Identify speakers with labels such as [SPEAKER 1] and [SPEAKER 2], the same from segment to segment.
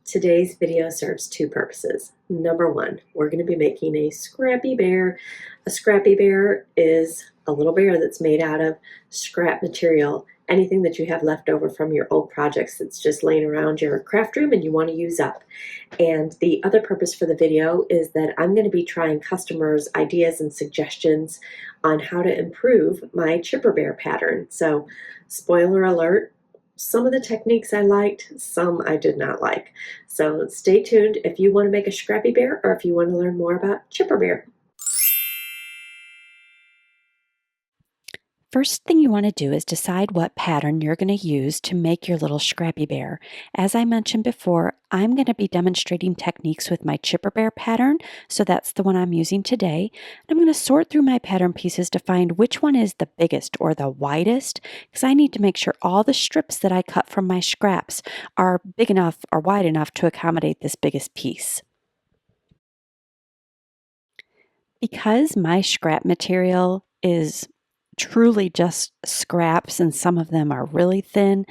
[SPEAKER 1] Today's video serves two purposes. Number one, we're going to be making a scrappy bear. A scrappy bear is a little bear that's made out of scrap material, anything that you have left over from your old projects that's just laying around your craft room and you want to use up. And the other purpose for the video is that I'm going to be trying customers' ideas and suggestions on how to improve my chipper bear pattern. So, spoiler alert, some of the techniques I liked, some I did not like. So stay tuned if you want to make a scrappy bear or if you want to learn more about chipper bear.
[SPEAKER 2] First thing you want to do is decide what pattern you're going to use to make your little scrappy bear. As I mentioned before, I'm going to be demonstrating techniques with my chipper bear pattern, so that's the one I'm using today. I'm going to sort through my pattern pieces to find which one is the biggest or the widest, because I need to make sure all the strips that I cut from my scraps are big enough or wide enough to accommodate this biggest piece. Because my scrap material is truly just scraps and some of them are really thin,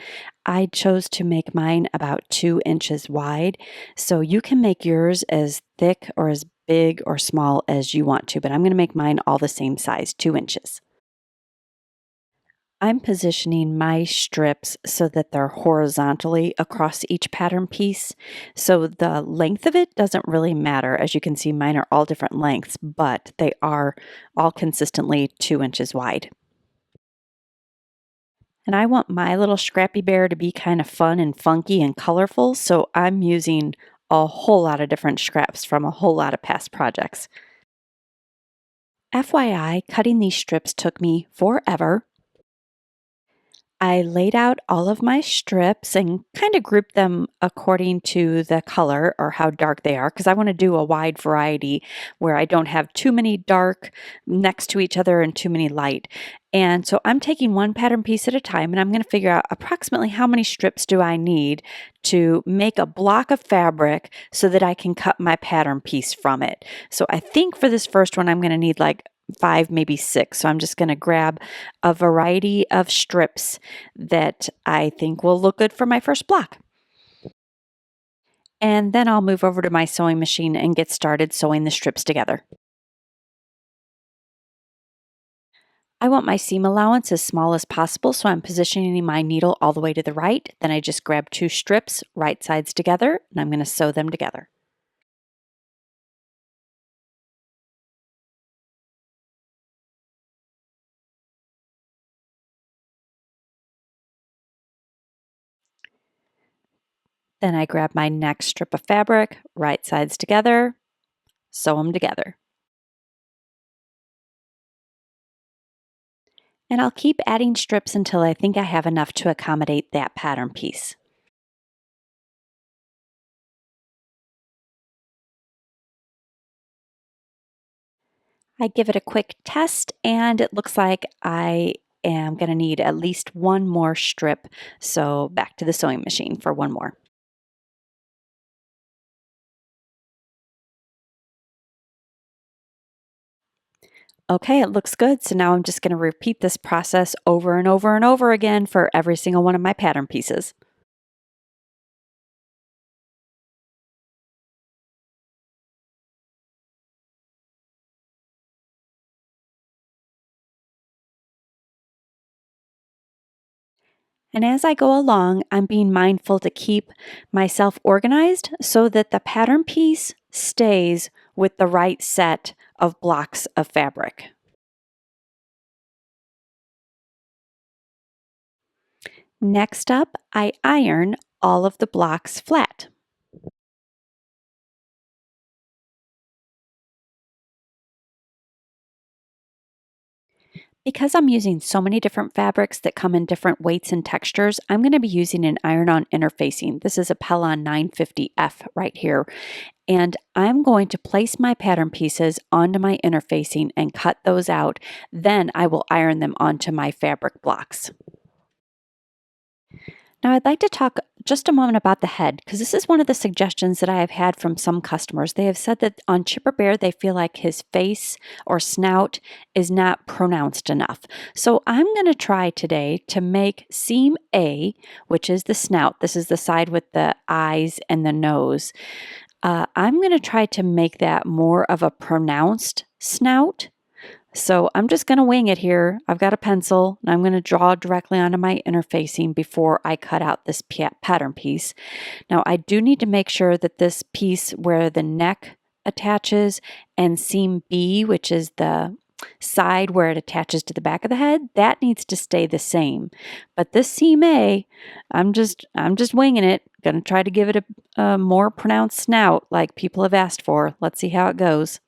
[SPEAKER 2] I chose to make mine about 2 inches wide. So you can make yours as thick or as big or small as you want to, but I'm going to make mine all the same size, 2 inches. I'm positioning my strips so that they're horizontally across each pattern piece. So the length of it doesn't really matter. As you can see, mine are all different lengths, but they are all consistently 2 inches wide. And I want my little scrappy bear to be kind of fun and funky and colorful, so I'm using a whole lot of different scraps from a whole lot of past projects. FYI, cutting these strips took me forever. I laid out all of my strips and kind of grouped them according to the color or how dark they are, because I want to do a wide variety where I don't have too many dark next to each other and too many light. And so I'm taking one pattern piece at a time, and I'm going to figure out approximately how many strips do I need to make a block of fabric so that I can cut my pattern piece from it. So I think for this first one, I'm going to need like 5, maybe 6. So I'm just going to grab a variety of strips that I think will look good for my first block. And then I'll move over to my sewing machine and get started sewing the strips together. I want my seam allowance as small as possible, so I'm positioning my needle all the way to the right. Then I just grab 2 strips, right sides together, and I'm going to sew them together. Then I grab my next strip of fabric, right sides together, sew them together. And I'll keep adding strips until I think I have enough to accommodate that pattern piece. I give it a quick test, and it looks like I am going to need at least one more strip. So back to the sewing machine for one more. Okay, it looks good. So now I'm just going to repeat this process over and over and over again for every single one of my pattern pieces. And as I go along, I'm being mindful to keep myself organized so that the pattern piece stays with the right set of blocks of fabric. Next up, I iron all of the blocks flat. Because I'm using so many different fabrics that come in different weights and textures, I'm going to be using an iron-on interfacing. This is a Pellon 950F right here. And I'm going to place my pattern pieces onto my interfacing and cut those out. Then I will iron them onto my fabric blocks. Now I'd like to talk just a moment about the head, because this is one of the suggestions that I have had from some customers. They have said that on Chipper Bear, they feel like his face or snout is not pronounced enough. So I'm going to try today to make seam A, which is the snout. This is the side with the eyes and the nose. I'm going to try to make that more of a pronounced snout. So I'm just going to wing it here. I've got a pencil and I'm going to draw directly onto my interfacing before I cut out this pattern piece. Now I do need to make sure that this piece where the neck attaches and seam B, which is the side where it attaches to the back of the head, that needs to stay the same. But this seam A, I'm just winging it. Going to try to give it a more pronounced snout like people have asked for. Let's see how it goes.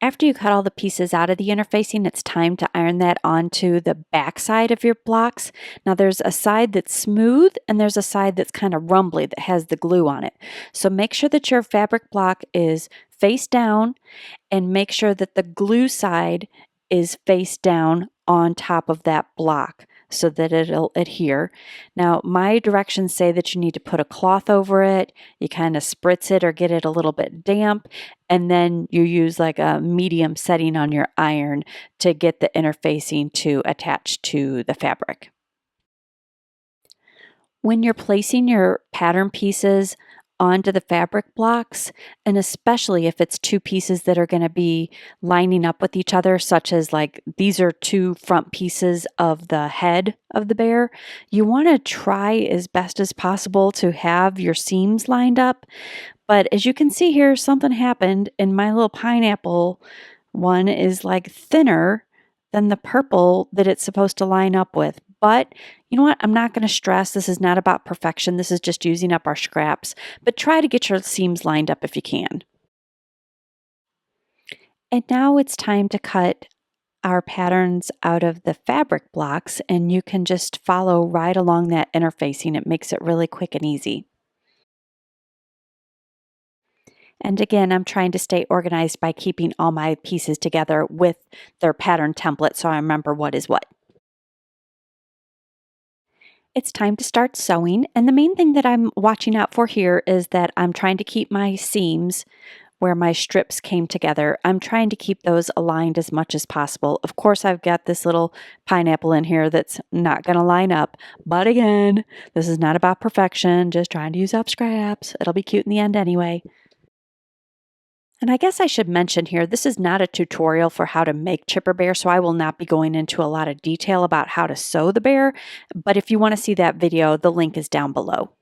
[SPEAKER 2] After you cut all the pieces out of the interfacing, it's time to iron that onto the back side of your blocks. Now there's a side that's smooth and there's a side that's kind of rumbly that has the glue on it. So make sure that your fabric block is face down and make sure that the glue side is face down on top of that block so that it'll adhere. Now, my directions say that you need to put a cloth over it, you kind of spritz it or get it a little bit damp, and then you use like a medium setting on your iron to get the interfacing to attach to the fabric. When you're placing your pattern pieces onto the fabric blocks, and especially if it's two pieces that are going to be lining up with each other, such as like these are two front pieces of the head of the bear, you want to try as best as possible to have your seams lined up. But as you can see here, something happened, and my little pineapple one is like thinner than the purple that it's supposed to line up with. But you know what? I'm not going to stress. This is not about perfection. This is just using up our scraps. But try to get your seams lined up if you can. And now it's time to cut our patterns out of the fabric blocks, and you can just follow right along that interfacing. It makes it really quick and easy. And again, I'm trying to stay organized by keeping all my pieces together with their pattern template so I remember what is what. It's time to start sewing, and the main thing that I'm watching out for here is that I'm trying to keep my seams where my strips came together. I'm trying to keep those aligned as much as possible. Of course, I've got this little pineapple in here that's not going to line up, but again, this is not about perfection, just trying to use up scraps. It'll be cute in the end anyway. And I guess I should mention here, this is not a tutorial for how to make Chipper Bear, so I will not be going into a lot of detail about how to sew the bear, but if you want to see that video, the link is down below.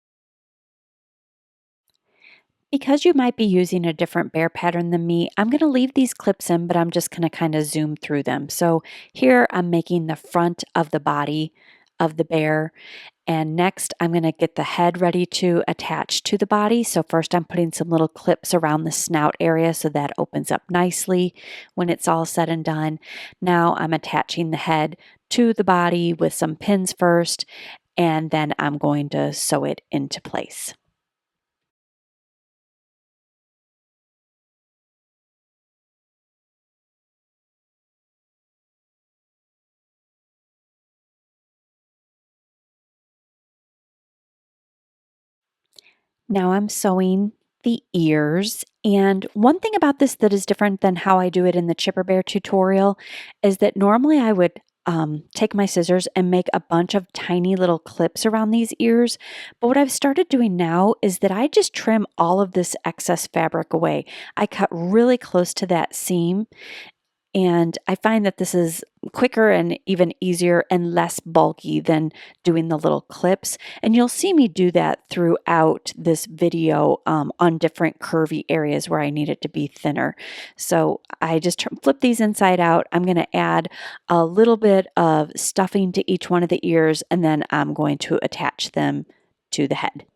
[SPEAKER 2] Because you might be using a different bear pattern than me, I'm going to leave these clips in, but I'm just going to kind of zoom through them. So here I'm making the front of the body of the bear. And next, I'm going to get the head ready to attach to the body. So first I'm putting some little clips around the snout area so that opens up nicely when it's all said and done. Now I'm attaching the head to the body with some pins first, and then I'm going to sew it into place. Now I'm sewing the ears. And one thing about this that is different than how I do it in the Chipper Bear tutorial is that normally I would take my scissors and make a bunch of tiny little clips around these ears. But what I've started doing now is that I just trim all of this excess fabric away. I cut really close to that seam, and I find that this is quicker and even easier and less bulky than doing the little clips. And you'll see me do that throughout this video on different curvy areas where I need it to be thinner. So I just flip these inside out. I'm going to add a little bit of stuffing to each one of the ears, and then I'm going to attach them to the head.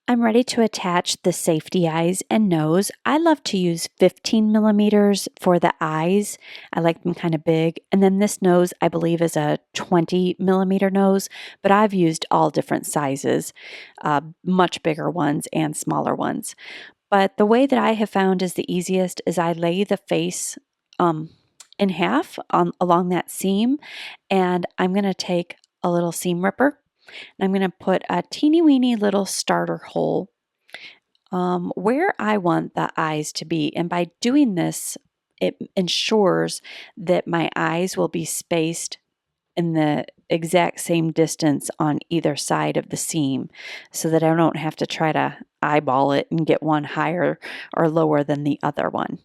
[SPEAKER 2] I'm ready to attach the safety eyes and nose. I love to use 15 millimeters for the eyes. I like them kind of big. And then this nose, I believe, is a 20 millimeter nose, but I've used all different sizes, much bigger ones and smaller ones. But the way that I have found is the easiest is I lay the face in half along that seam, and I'm going to take a little seam ripper. I'm going to put a teeny weeny little starter hole where I want the eyes to be. And by doing this, it ensures that my eyes will be spaced in the exact same distance on either side of the seam so that I don't have to try to eyeball it and get one higher or lower than the other one.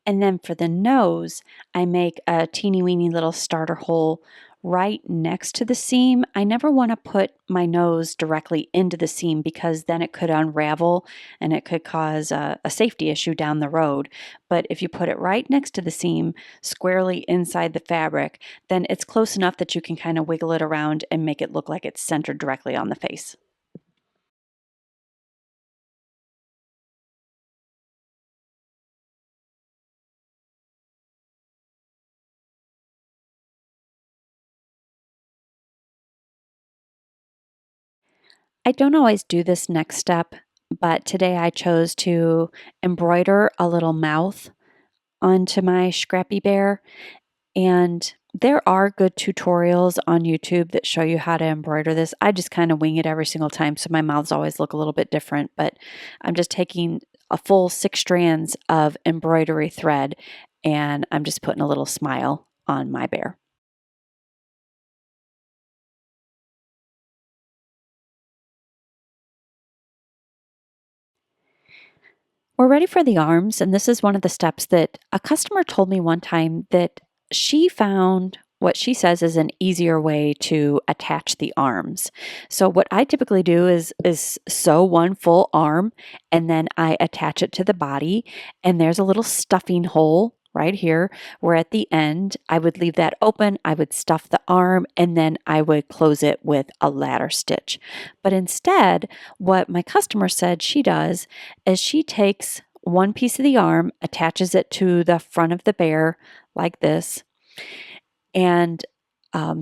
[SPEAKER 2] And then for the nose, I make a teeny weeny little starter hole right next to the seam. I never want to put my nose directly into the seam because then it could unravel and it could cause a safety issue down the road. But if you put it right next to the seam, squarely inside the fabric, then it's close enough that you can kind of wiggle it around and make it look like it's centered directly on the face. I don't always do this next step, but today I chose to embroider a little mouth onto my Scrappy Bear. And there are good tutorials on YouTube that show you how to embroider this. I just kind of wing it every single time, so my mouths always look a little bit different. But I'm just taking a full 6 strands of embroidery thread and I'm just putting a little smile on my bear. We're ready for the arms, and this is one of the steps that a customer told me one time that she found what she says is an easier way to attach the arms. So what I typically do is sew one full arm and then I attach it to the body, and there's a little stuffing hole right here where at the end I would leave that open, I would stuff the arm, and then I would close it with a ladder stitch. But instead, what my customer said she does is she takes one piece of the arm, attaches it to the front of the bear like this, and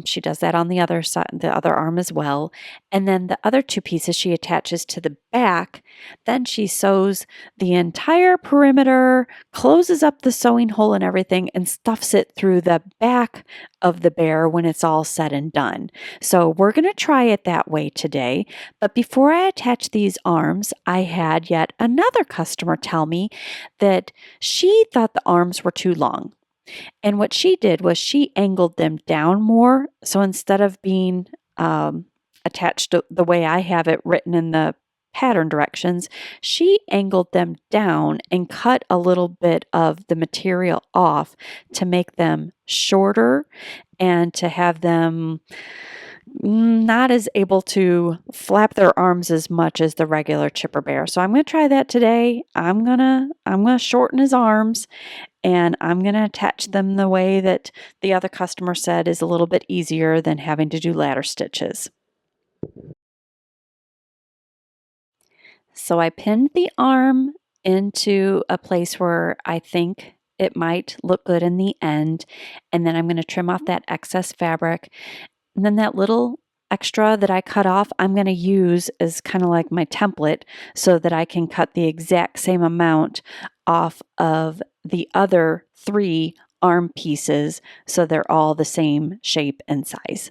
[SPEAKER 2] she does that on the other side, the other arm as well. And then the other two pieces she attaches to the back. Then she sews the entire perimeter, closes up the sewing hole and everything, and stuffs it through the back of the bear when it's all said and done. So we're going to try it that way today. But before I attach these arms, I had yet another customer tell me that she thought the arms were too long. And what she did was she angled them down more. So instead of being attached to the way I have it written in the pattern directions, she angled them down and cut a little bit of the material off to make them shorter and to have them not as able to flap their arms as much as the regular chipper bear. So I'm going to try that today. I'm going to shorten his arms and I'm going to attach them the way that the other customer said is a little bit easier than having to do ladder stitches. So I pinned the arm into a place where I think it might look good in the end, and then I'm going to trim off that excess fabric. And then that little extra that I cut off, I'm going to use as kind of like my template so that I can cut the exact same amount off of the other 3 arm pieces so they're all the same shape and size.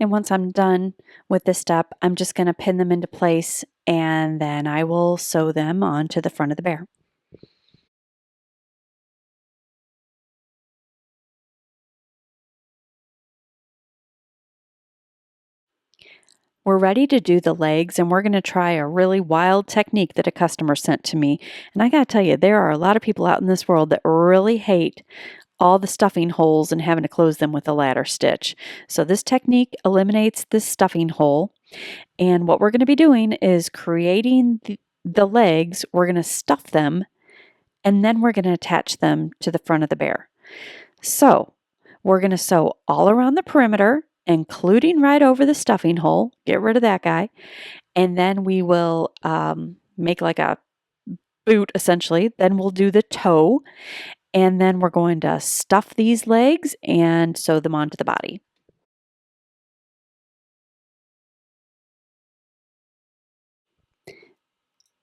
[SPEAKER 2] And once I'm done with this step, I'm just going to pin them into place and then I will sew them onto the front of the bear. We're ready to do the legs, and we're going to try a really wild technique that a customer sent to me. And I got to tell you, there are a lot of people out in this world that really hate all the stuffing holes and having to close them with a ladder stitch. So this technique eliminates this stuffing hole. And what we're going to be doing is creating the legs. We're going to stuff them, and then we're going to attach them to the front of the bear. So we're going to sew all around the perimeter, including right over the stuffing hole. Get rid of that guy. And then we will make like a boot, essentially. Then we'll do the toe. And then we're going to stuff these legs and sew them onto the body.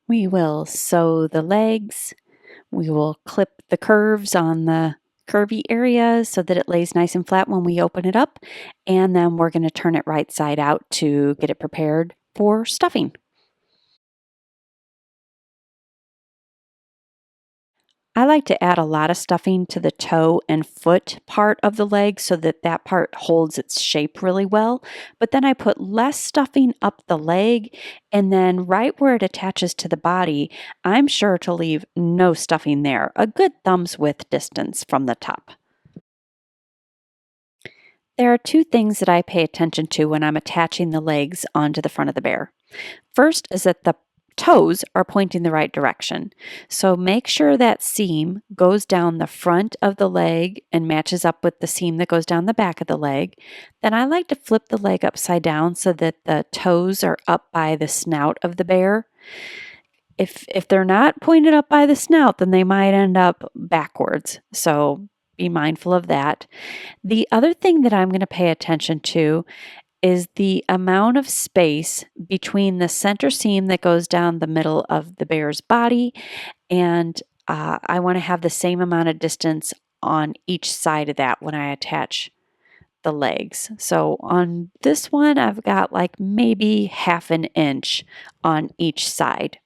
[SPEAKER 2] We will sew the legs. We will clip the curves on the curvy areas so that it lays nice and flat when we open it up. And then we're going to turn it right side out to get it prepared for stuffing. I like to add a lot of stuffing to the toe and foot part of the leg so that that part holds its shape really well. But then I put less stuffing up the leg, and then right where it attaches to the body, I'm sure to leave no stuffing there, a good thumb's width distance from the top. There are two things that I pay attention to when I'm attaching the legs onto the front of the bear. First is that the toes are pointing the right direction. So make sure that seam goes down the front of the leg and matches up with the seam that goes down the back of the leg. Then I like to flip the leg upside down so that the toes are up by the snout of the bear. If they're not pointed up by the snout, then they might end up backwards. So be mindful of that. The other thing that I'm going to pay attention to is the amount of space between the center seam that goes down the middle of the bear's body, and I want to have the same amount of distance on each side of that when I attach the legs. So on this one, I've got like maybe 1/2 inch on each side.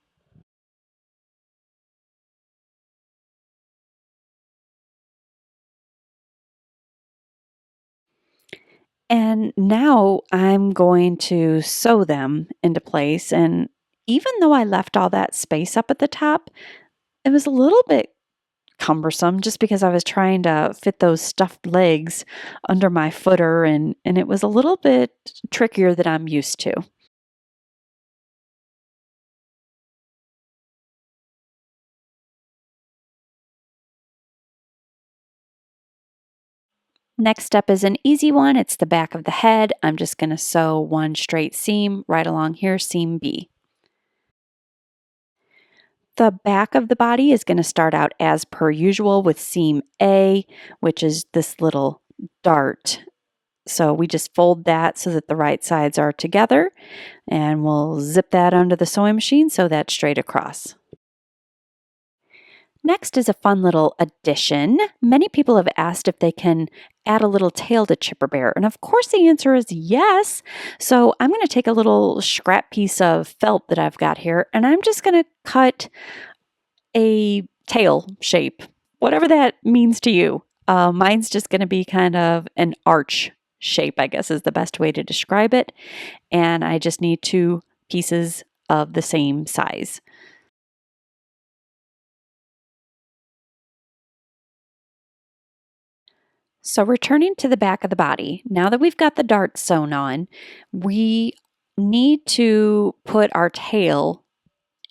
[SPEAKER 2] And now I'm going to sew them into place. And even though I left all that space up at the top, it was a little bit cumbersome just because I was trying to fit those stuffed legs under my footer, and it was a little bit trickier than I'm used to. Next step is an easy one. It's the back of the head. I'm just going to sew one straight seam right along here, seam B. The back of the body is going to start out as per usual with seam A, which is this little dart. So we just fold that so that the right sides are together, and we'll zip that onto the sewing machine so that's straight across. Next is a fun little addition. Many people have asked if they can add a little tail to Chipper Bear, and of course the answer is yes. So I'm going to take a little scrap piece of felt that I've got here, and I'm just going to cut a tail shape, whatever that means to you. Mine's just going to be kind of an arch shape, I guess is the best way to describe it. And I just need 2 pieces of the same size. So returning to the back of the body, now that we've got the dart sewn on, we need to put our tail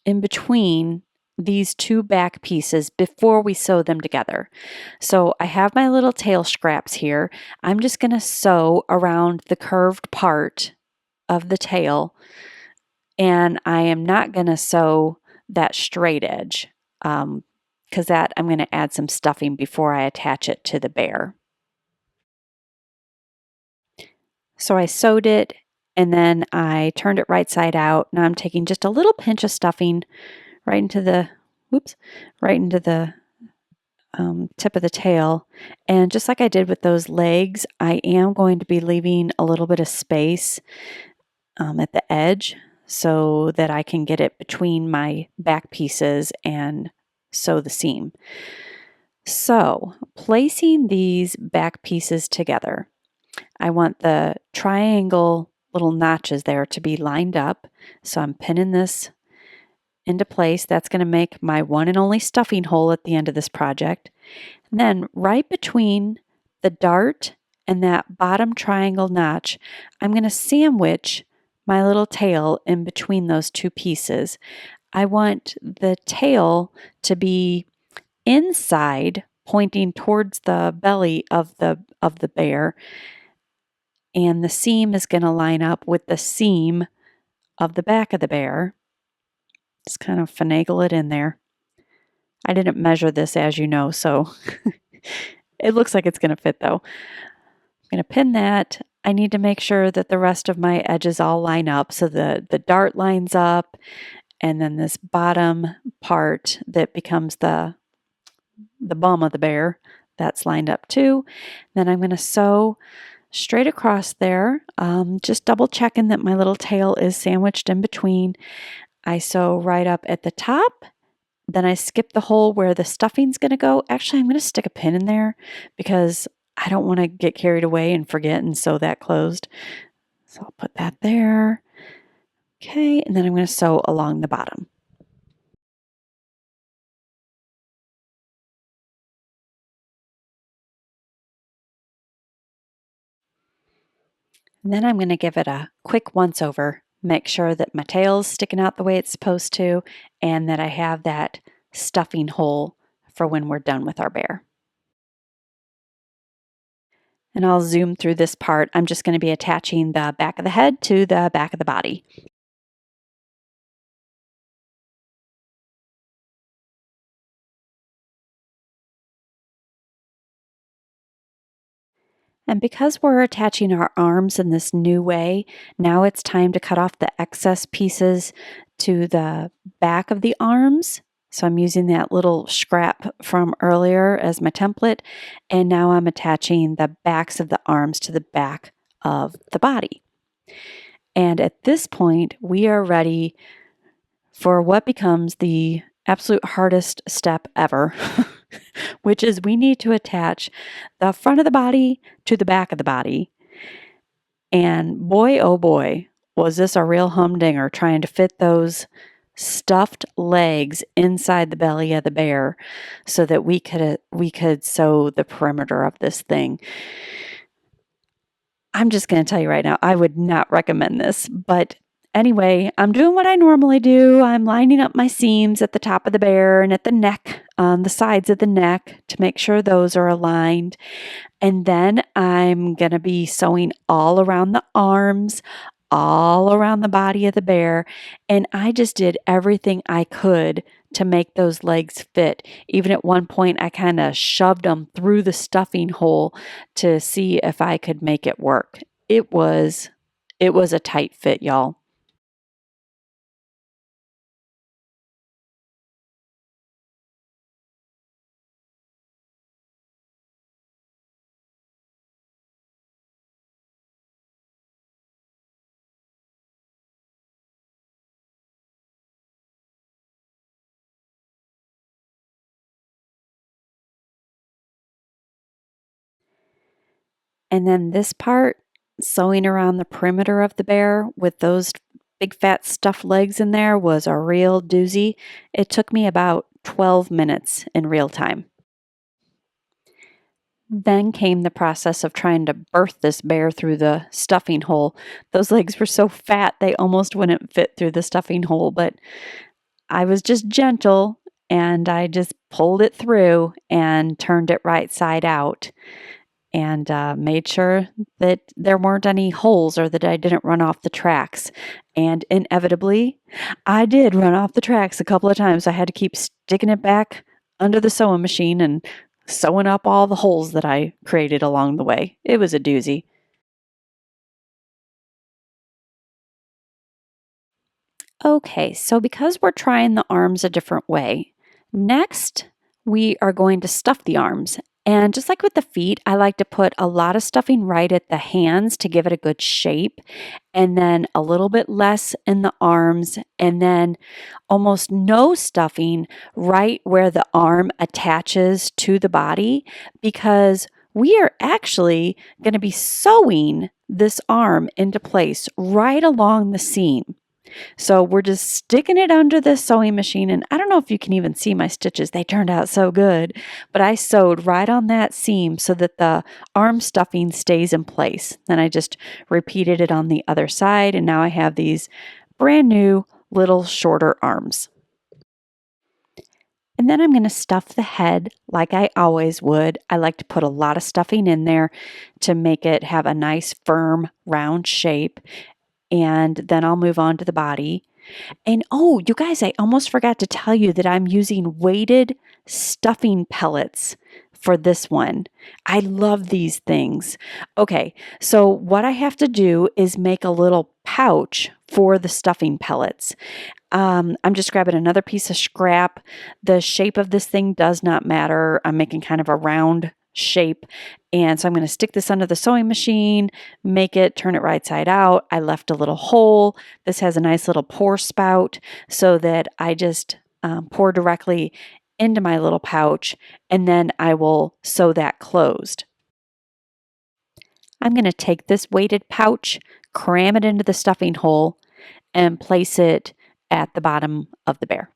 [SPEAKER 2] in between these 2 back pieces before we sew them together. So I have my little tail scraps here. I'm just going to sew around the curved part of the tail, and I am not going to sew that straight edge because that I'm going to add some stuffing before I attach it to the bear. So I sewed it, and then I turned it right side out. Now I'm taking just a little pinch of stuffing right into the, right into the tip of the tail. And just like I did with those legs, I am going to be leaving a little bit of space at the edge so that I can get it between my back pieces and sew the seam. So placing these back pieces together, I want the triangle little notches there to be lined up. So I'm pinning this into place. That's going to make my one and only stuffing hole at the end of this project. And then right between the dart and that bottom triangle notch, I'm going to sandwich my little tail in between those two pieces. I want the tail to be inside, pointing towards the belly of the bear, and the seam is going to line up with the seam of the back of the bear. Just kind of finagle it in there. I didn't measure this, as you know, so it looks like it's going to fit though. I'm going to pin that. I need to make sure that the rest of my edges all line up, so the dart lines up, and then this bottom part that becomes the bum of the bear, that's lined up too. Then I'm going to sew straight across there, just double checking that my little tail is sandwiched in between. I sew right up at the top. Then I skip the hole where the stuffing's going to go. Actually, I'm going to stick a pin in there because I don't want to get carried away and forget and sew that closed. So I'll put that there. Okay, and then I'm going to sew along the bottom. And then I'm going to give it a quick once over. Make sure that my tail's sticking out the way it's supposed to, and that I have that stuffing hole for when we're done with our bear. And I'll zoom through this part. I'm just going to be attaching the back of the head to the back of the body. And because we're attaching our arms in this new way, now it's time to cut off the excess pieces to the back of the arms. So I'm using that little scrap from earlier as my template, and now I'm attaching the backs of the arms to the back of the body. And at this point, we are ready for what becomes the absolute hardest step ever, which is we need to attach the front of the body to the back of the body. And boy, oh boy, was this a real humdinger trying to fit those stuffed legs inside the belly of the bear so that we could sew the perimeter of this thing. I'm just going to tell you right now, I would not recommend this, but anyway, I'm doing what I normally do. I'm lining up my seams at the top of the bear and at the neck, on the sides of the neck, to make sure those are aligned. And then I'm going to be sewing all around the arms, all around the body of the bear. And I just did everything I could to make those legs fit. Even at one point, I kind of shoved them through the stuffing hole to see if I could make it work. It was a tight fit, y'all. And then this part, sewing around the perimeter of the bear with those big fat stuffed legs in there, was a real doozy. It took me about 12 minutes in real time. Then came the process of trying to birth this bear through the stuffing hole. Those legs were so fat they almost wouldn't fit through the stuffing hole, but I was just gentle and I just pulled it through and turned it right side out, and made sure that there weren't any holes or that I didn't run off the tracks. And inevitably, I did run off the tracks a couple of times. I had to keep sticking it back under the sewing machine and sewing up all the holes that I created along the way. It was a doozy. Okay, so because we're trying the arms a different way, next we are going to stuff the arms. And just like with the feet, I like to put a lot of stuffing right at the hands to give it a good shape, and then a little bit less in the arms, and then almost no stuffing right where the arm attaches to the body, because we are actually going to be sewing this arm into place right along the seam. So we're just sticking it under the sewing machine, and I don't know if you can even see my stitches. They turned out so good, but I sewed right on that seam so that the arm stuffing stays in place. Then I just repeated it on the other side, and now I have these brand new little shorter arms. And then I'm going to stuff the head like I always would. I like to put a lot of stuffing in there to make it have a nice, firm, round shape. And then I'll move on to the body. And oh, you guys, I almost forgot to tell you that I'm using weighted stuffing pellets for this one. I love these things. Okay, so what I have to do is make a little pouch for the stuffing pellets. I'm just grabbing another piece of scrap. The shape of this thing does not matter. I'm making kind of a round shape. And so I'm going to stick this under the sewing machine, make it, turn it right side out. I left a little hole. This has a nice little pour spout so that I just pour directly into my little pouch, and then I will sew that closed. I'm going to take this weighted pouch, cram it into the stuffing hole, and place it at the bottom of the bear.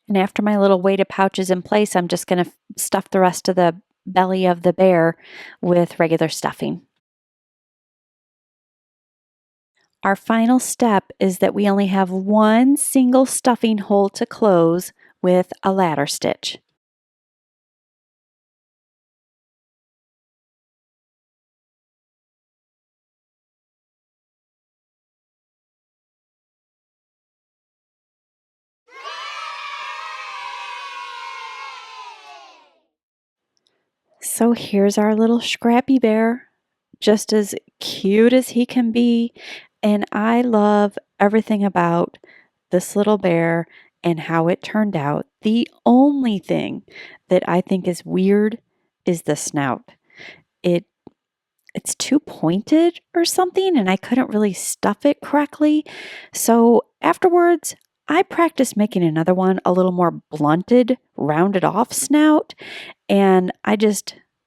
[SPEAKER 2] And after my little weighted pouch is in place, I'm just going to stuff the rest of the belly of the bear with regular stuffing. Our final step is that we only have one single stuffing hole to close with a ladder stitch. So here's our little Scrappy Bear, just as cute as he can be. And I love everything about this little bear and how it turned out. The only thing that I think is weird is the snout. It it's too pointed or something, and I couldn't really stuff it correctly. So afterwards, I practiced making another one, a little more blunted, rounded off snout, and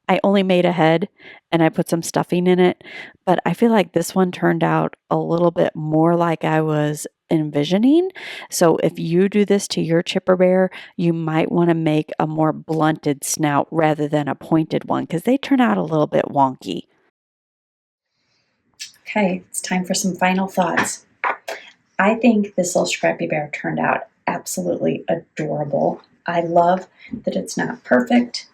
[SPEAKER 2] I only made a head and I put some stuffing in it, but I feel like this one turned out a little bit more like I was envisioning. So if you do this to your chipper bear, you might want to make a more blunted snout rather than a pointed one because they turn out a little bit wonky.
[SPEAKER 3] Okay, it's time for some final thoughts. I think this little Scrappy Bear turned out absolutely adorable. I love that it's not perfect.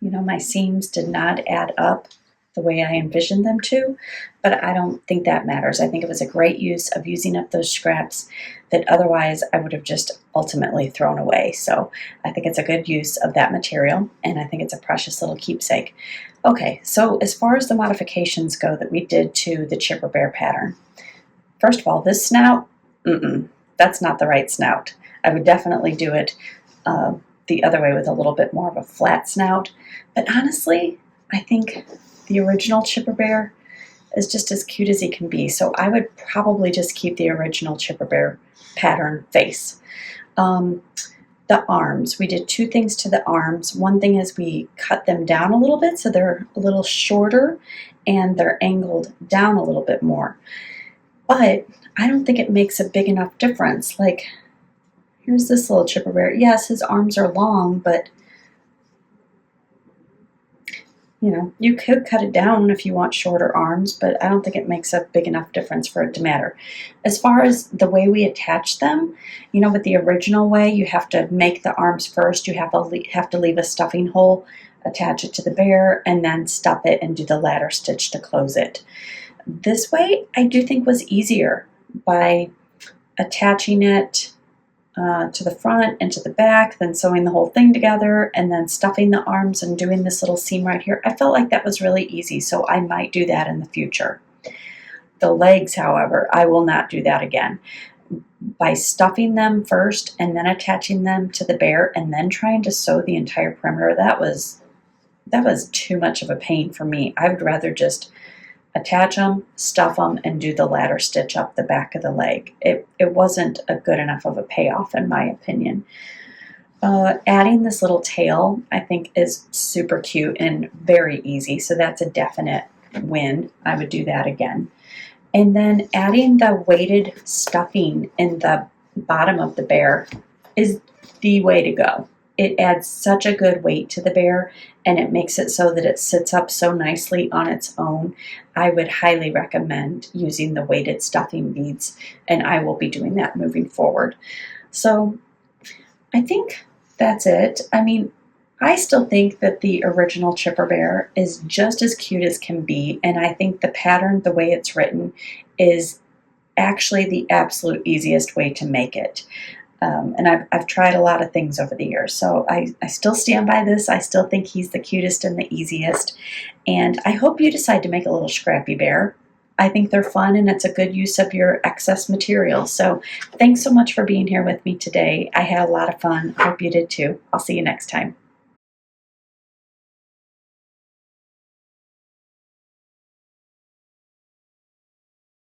[SPEAKER 3] You know, my seams did not add up the way I envisioned them to, but I don't think that matters. I think it was a great use of using up those scraps that otherwise I would have just ultimately thrown away. So I think it's a good use of that material, and I think it's a precious little keepsake. Okay, so as far as the modifications go that we did to the Chipper Bear pattern, first of all, this snout, that's not the right snout. I would definitely do it the other way with a little bit more of a flat snout. But honestly, I think the original Chipper Bear is just as cute as he can be. So I would probably just keep the original Chipper Bear pattern face. The arms, we did two things to the arms. One thing is we cut them down a little bit so they're a little shorter and they're angled down a little bit more. But I don't think it makes a big enough difference. Like, here's this little Chipper Bear. Yes, his arms are long, but you know, you could cut it down if you want shorter arms, but I don't think it makes a big enough difference for it to matter. As far as the way we attach them, you know, with the original way, you have to make the arms first. You have to leave a stuffing hole, attach it to the bear, and then stuff it and do the ladder stitch to close it. This way, I do think was easier by attaching it to the front and to the back, then sewing the whole thing together, and then stuffing the arms and doing this little seam right here. I felt like that was really easy, so I might do that in the future. The legs, however, I will not do that again. By stuffing them first and then attaching them to the bear and then trying to sew the entire perimeter, that was too much of a pain for me. I would rather just attach them, stuff them, and do the ladder stitch up the back of the leg. It wasn't a good enough of a payoff in my opinion. Adding this little tail, I think, is super cute and very easy. So that's a definite win. I would do that again. And then adding the weighted stuffing in the bottom of the bear is the way to go. It adds such a good weight to the bear, and it makes it so that it sits up so nicely on its own. I would highly recommend using the weighted stuffing beads, and I will be doing that moving forward. So I think that's it. I mean, I still think that the original Chipper Bear is just as cute as can be, and I think the pattern, the way it's written, is actually the absolute easiest way to make it. And I've tried a lot of things over the years, so I still stand by this. I still think he's the cutest and the easiest, and I hope you decide to make a little Scrappy Bear. I think they're fun, and it's a good use of your excess material. So thanks so much for being here with me today. I had a lot of fun. I hope you did too. I'll see you next time.